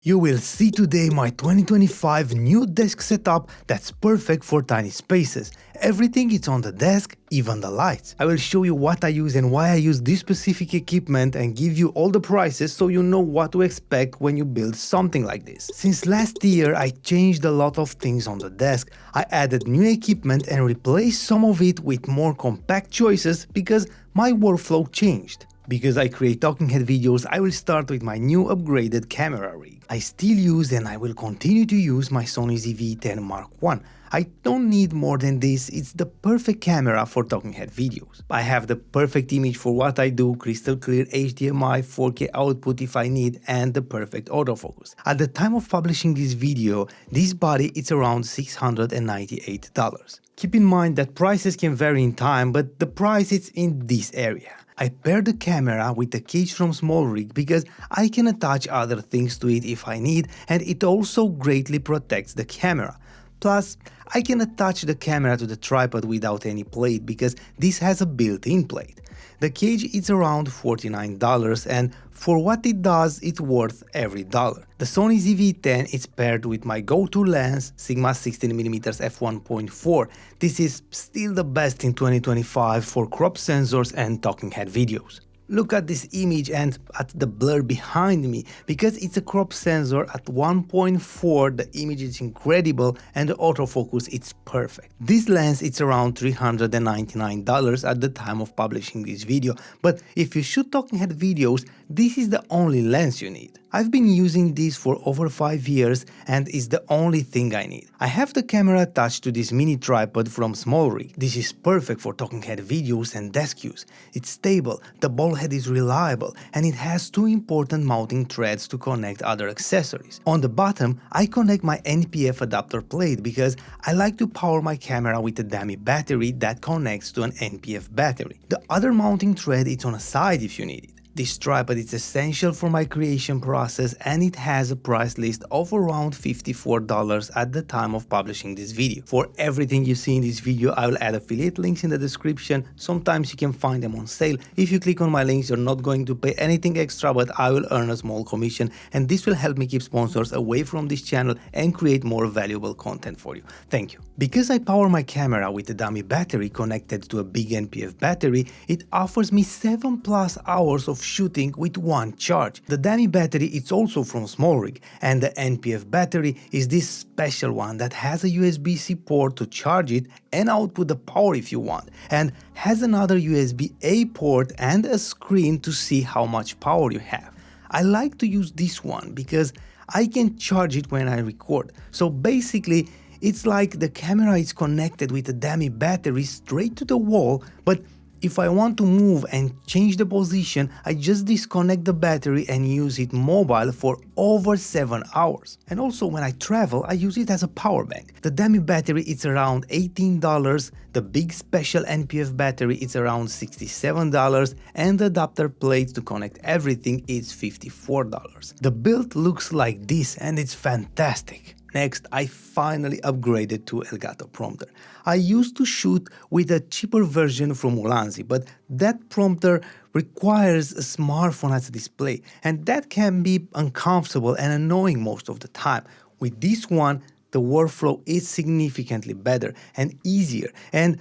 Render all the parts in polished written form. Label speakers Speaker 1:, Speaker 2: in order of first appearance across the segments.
Speaker 1: You will see today my 2025 new desk setup that's perfect for tiny spaces. Everything is on the desk, even the lights. I will show you what I use and why I use this specific equipment and give you all the prices so you know what to expect when you build something like this. Since last year I changed a lot of things on the desk. I added new equipment and replaced some of it with more compact choices because my workflow changed. Because I create talking head videos, I will start with my new upgraded camera rig. I still use and I will continue to use my Sony ZV-10 Mark I. I don't need more than this, it's the perfect camera for talking head videos. I have the perfect image for what I do, crystal clear HDMI, 4K output if I need, and the perfect autofocus. At the time of publishing this video, this body is around $698. Keep in mind that prices can vary in time, but the price is in this area. I pair the camera with the cage from SmallRig because I can attach other things to it if I need, and it also greatly protects the camera. Plus, I can attach the camera to the tripod without any plate because this has a built-in plate. The cage is around $49 and for what it does, it's worth every dollar. The Sony ZV-10 is paired with my go-to lens, Sigma 16mm f1.4. This is still the best in 2025 for crop sensors and talking head videos. Look at this image and at the blur behind me. Because it's a crop sensor at 1.4, the image is incredible and the autofocus is perfect. This lens is around $399 at the time of publishing this video, but if you shoot talking head videos, this is the only lens you need. I've been using this for over 5 years and is the only thing I need. I have the camera attached to this mini tripod from SmallRig. This is perfect for talking head videos and desk use. It's stable, the ball head is reliable, and it has two important mounting threads to connect other accessories. On the bottom, I connect my NPF adapter plate because I like to power my camera with a dummy battery that connects to an NPF battery. The other mounting thread is on a side if you need it. This tripod is essential for my creation process and it has a price list of around $54 at the time of publishing this video. For everything you see in this video, I will add affiliate links in the description. Sometimes you can find them on sale. If you click on my links, you're not going to pay anything extra, but I will earn a small commission and this will help me keep sponsors away from this channel and create more valuable content for you. Thank you. Because I power my camera with a dummy battery connected to a big NPF battery, it offers me 7+ hours of shooting with one charge. The dummy battery is also from SmallRig and the NPF battery is this special one that has a USB-C port to charge it and output the power if you want, and has another USB-A port and a screen to see how much power you have. I like to use this one because I can charge it when I record. So basically, it's like the camera is connected with a dummy battery straight to the wall, but if I want to move and change the position, I just disconnect the battery and use it mobile for over 7 hours. And also when I travel, I use it as a power bank. The dummy battery is around $18, the big special NPF battery is around $67, and the adapter plate to connect everything is $54. The build looks like this and it's fantastic. Next, I finally upgraded to Elgato Prompter. I used to shoot with a cheaper version from Ulanzi, but that prompter requires a smartphone as a display, and that can be uncomfortable and annoying most of the time. With this one, the workflow is significantly better and easier, and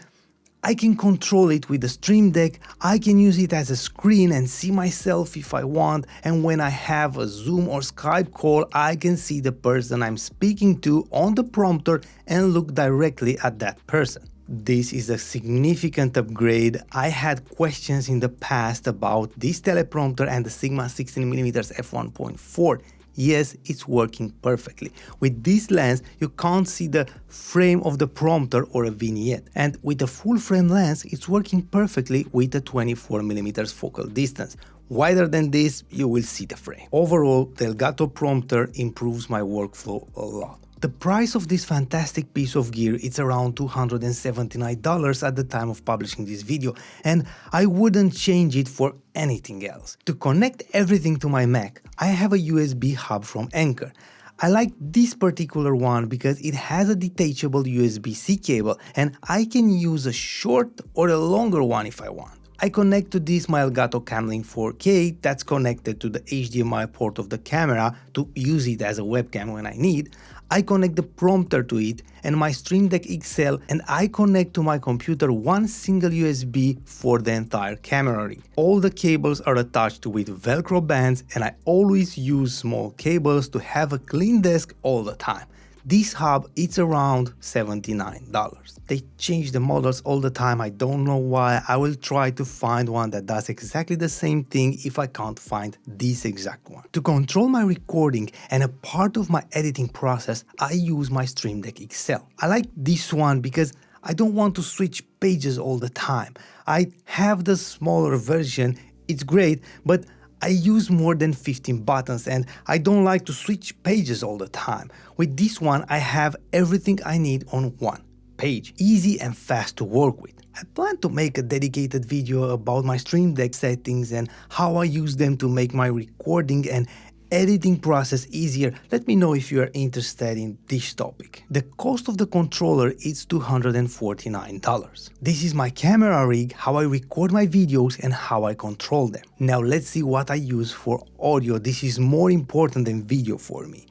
Speaker 1: I can control it with the Stream Deck. I can use it as a screen and see myself if I want, and when I have a Zoom or Skype call, I can see the person I'm speaking to on the prompter and look directly at that person. This is a significant upgrade. I had questions in the past about this teleprompter and the Sigma 16mm f1.4. Yes, it's working perfectly. With this lens, you can't see the frame of the prompter or a vignette. And with a full frame lens, it's working perfectly with a 24mm focal distance. Wider than this, you will see the frame. Overall, the Elgato Prompter improves my workflow a lot. The price of this fantastic piece of gear is around $279 at the time of publishing this video, and I wouldn't change it for anything else. To connect everything to my Mac, I have a USB hub from Anker. I like this particular one because it has a detachable USB-C cable and I can use a short or a longer one if I want. I connect to this my Elgato Camlink 4K that's connected to the HDMI port of the camera to use it as a webcam when I need. I connect the prompter to it and my Stream Deck XL, and I connect to my computer one single USB for the entire camera rig. All the cables are attached with Velcro bands, and I always use small cables to have a clean desk all the time. This hub, it's around $79. They change the models all the time, I don't know why. I will try to find one that does exactly the same thing if I can't find this exact one. To control my recording and a part of my editing process, I use my Stream Deck XL. I like this one because I don't want to switch pages all the time. I have the smaller version, it's great, but I use more than 15 buttons and I don't like to switch pages all the time. With this one, I have everything I need on one page, easy and fast to work with. I plan to make a dedicated video about my Stream Deck settings and how I use them to make my recording and editing process easier. Let me know if you are interested in this topic. The cost of the controller is $249. This is my camera rig, how I record my videos and how I control them. Now let's see what I use for audio. This is more important than video for me.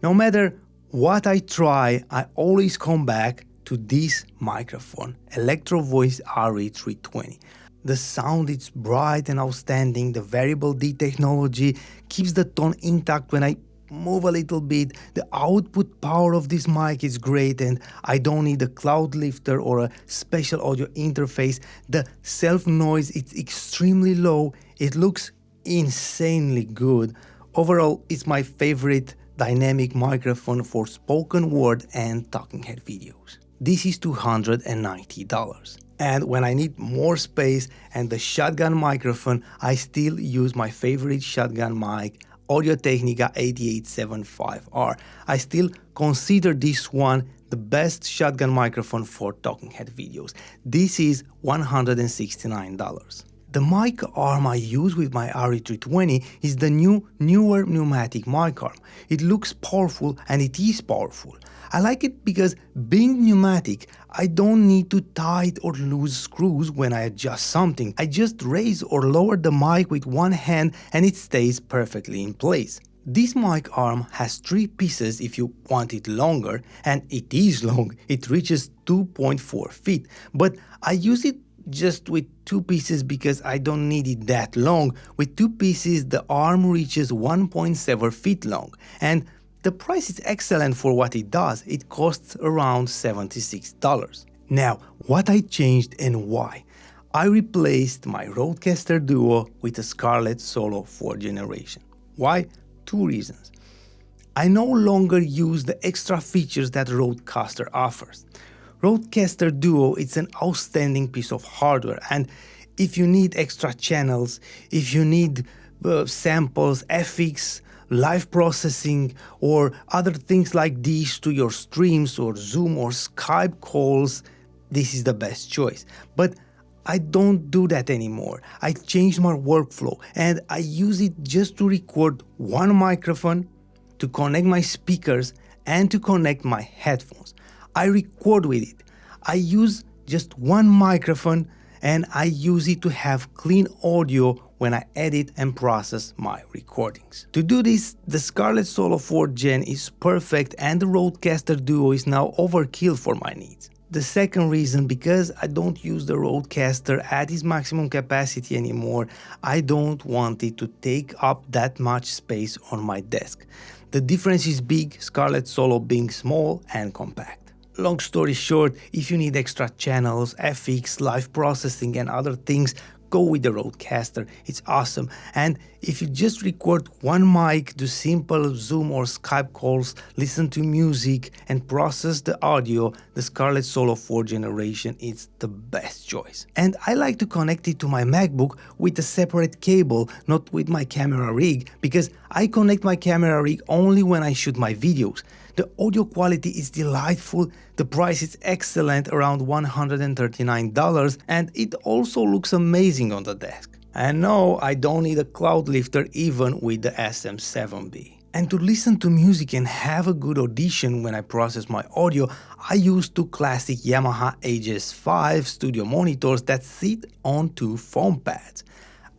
Speaker 1: No matter what I try, I always come back to this microphone, Electro Voice RE320. The sound is bright and outstanding. The variable D technology keeps the tone intact when I move a little bit. The output power of this mic is great and I don't need a cloud lifter or a special audio interface. The self noise is extremely low. It looks insanely good. Overall, it's my favorite dynamic microphone for spoken word and talking head videos. This is $290. And when I need more space and the shotgun microphone, I still use my favorite shotgun mic, Audio-Technica 8875R. I still consider this one the best shotgun microphone for talking head videos. This is $169. The mic arm I use with my RE320 is the newer pneumatic mic arm. It looks powerful and it is powerful. I like it because being pneumatic, I don't need to tighten or loose screws when I adjust something. I just raise or lower the mic with one hand and it stays perfectly in place. This mic arm has 3 pieces if you want it longer, and it is long, it reaches 2.4 feet, but I use it just with 2 pieces because I don't need it that long. With 2 pieces, the arm reaches 1.7 feet long, and the price is excellent for what it does. It costs around $76. Now, what I changed and why? I replaced my Rodecaster DUO with a Scarlett Solo 4th generation. Why? 2 reasons. I no longer use the extra features that Rodecaster offers. Rodecaster DUO is an outstanding piece of hardware, and if you need extra channels, if you need samples, FX, live processing or other things like these to your streams or Zoom or Skype calls, this is the best choice. But I don't do that anymore. I changed my workflow and I use it just to record one microphone, to connect my speakers and to connect my headphones. I record with it. I use just one microphone and I use it to have clean audio when I edit and process my recordings. To do this, the Scarlett Solo 4th Gen is perfect and the Rodecaster DUO is now overkill for my needs. The second reason, because I don't use the Rodecaster at its maximum capacity anymore, I don't want it to take up that much space on my desk. The difference is big, Scarlett Solo being small and compact. Long story short, if you need extra channels, FX, live processing and other things, go with the Rodecaster, it's awesome. And if you just record one mic, do simple Zoom or Skype calls, listen to music and process the audio, the Scarlett Solo 4th generation is the best choice. And I like to connect it to my MacBook with a separate cable, not with my camera rig, because I connect my camera rig only when I shoot my videos. The audio quality is delightful, the price is excellent, around $139, and it also looks amazing on the desk. And no, I don't need a cloud lifter even with the SM7B. And to listen to music and have a good audition when I process my audio, I use two classic Yamaha HS5 studio monitors that sit on two foam pads.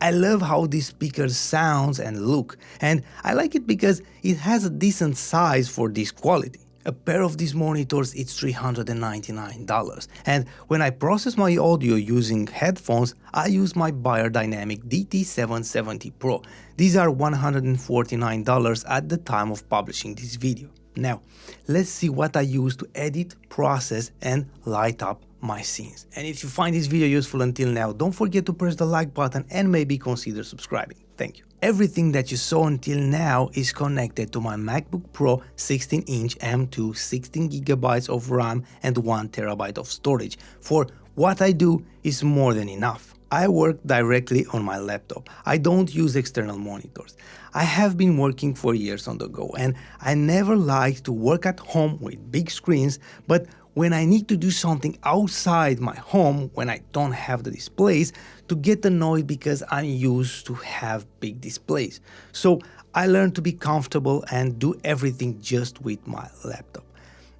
Speaker 1: I love how this speaker sounds and look, and I like it because it has a decent size for this quality. A pair of these monitors is $399, and when I process my audio using headphones, I use my Beyerdynamic DT770 Pro. These are $149 at the time of publishing this video. Now, let's see what I use to edit, process, and light up my scenes. And if you find this video useful until now, don't forget to press the like button and maybe consider subscribing. Thank you. Everything that you saw until now is connected to my MacBook Pro 16-inch M2, 16GB of RAM and 1TB of storage. For what I do is more than enough. I work directly on my laptop. I don't use external monitors. I have been working for years on the go, and I never liked to work at home with big screens, but when I need to do something outside my home, when I don't have the displays, to get annoyed because I'm used to have big displays. So I learned to be comfortable and do everything just with my laptop.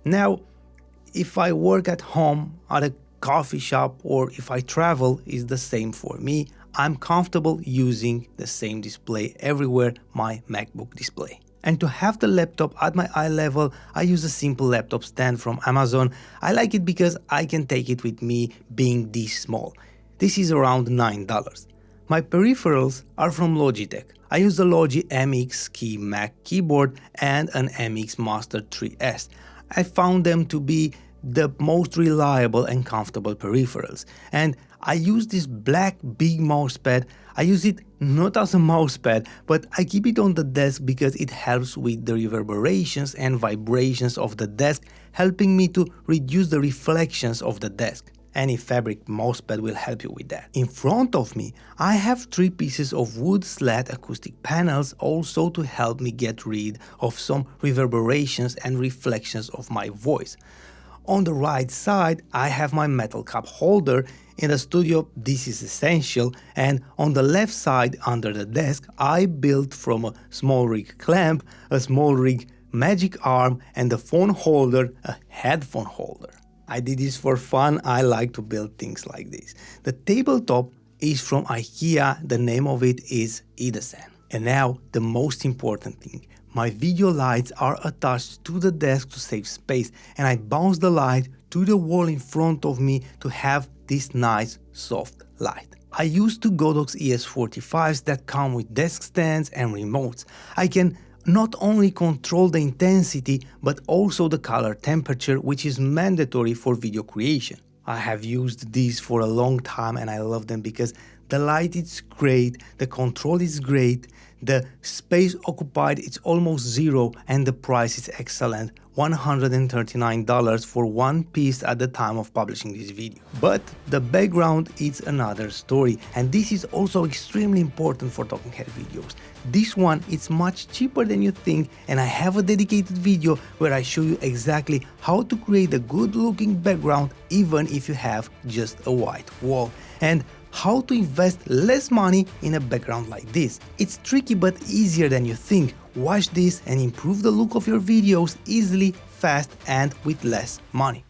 Speaker 1: Now, if I work at home, at a coffee shop, or if I travel, is the same for me. I'm comfortable using the same display everywhere, my MacBook display. And to have the laptop at my eye level, I use a simple laptop stand from Amazon. I like it because I can take it with me being this small. This is around $9. My peripherals are from Logitech. I use the Logi MX Key Mac keyboard and an MX Master 3S. I found them to be the most reliable and comfortable peripherals. And I use this black big mousepad. I use it not as a mousepad, but I keep it on the desk because it helps with the reverberations and vibrations of the desk, helping me to reduce the reflections of the desk. Any fabric mousepad will help you with that. In front of me, I have 3 pieces of wood slat acoustic panels also to help me get rid of some reverberations and reflections of my voice. On the right side, I have my metal cup holder. In the studio, this is essential, and on the left side under the desk, I built from a small rig clamp, a small rig magic arm, and a phone holder, a headphone holder. I did this for fun. I like to build things like this. The tabletop is from IKEA. The name of it is Edison. And now the most important thing. My video lights are attached to the desk to save space, and I bounce the light to the wall in front of me to have this nice soft light. I use 2 Godox ES45s that come with desk stands and remotes. I can not only control the intensity but also the color temperature, which is mandatory for video creation. I have used these for a long time and I love them because the light is great, the control is great, the space occupied is almost zero, and the price is excellent, $139 for one piece at the time of publishing this video. But the background is another story, and this is also extremely important for talking head videos. This one is much cheaper than you think, and I have a dedicated video where I show you exactly how to create a good looking background even if you have just a white wall, and how to invest less money in a background like this. It's tricky but easier than you think. Watch this and improve the look of your videos easily, fast and with less money.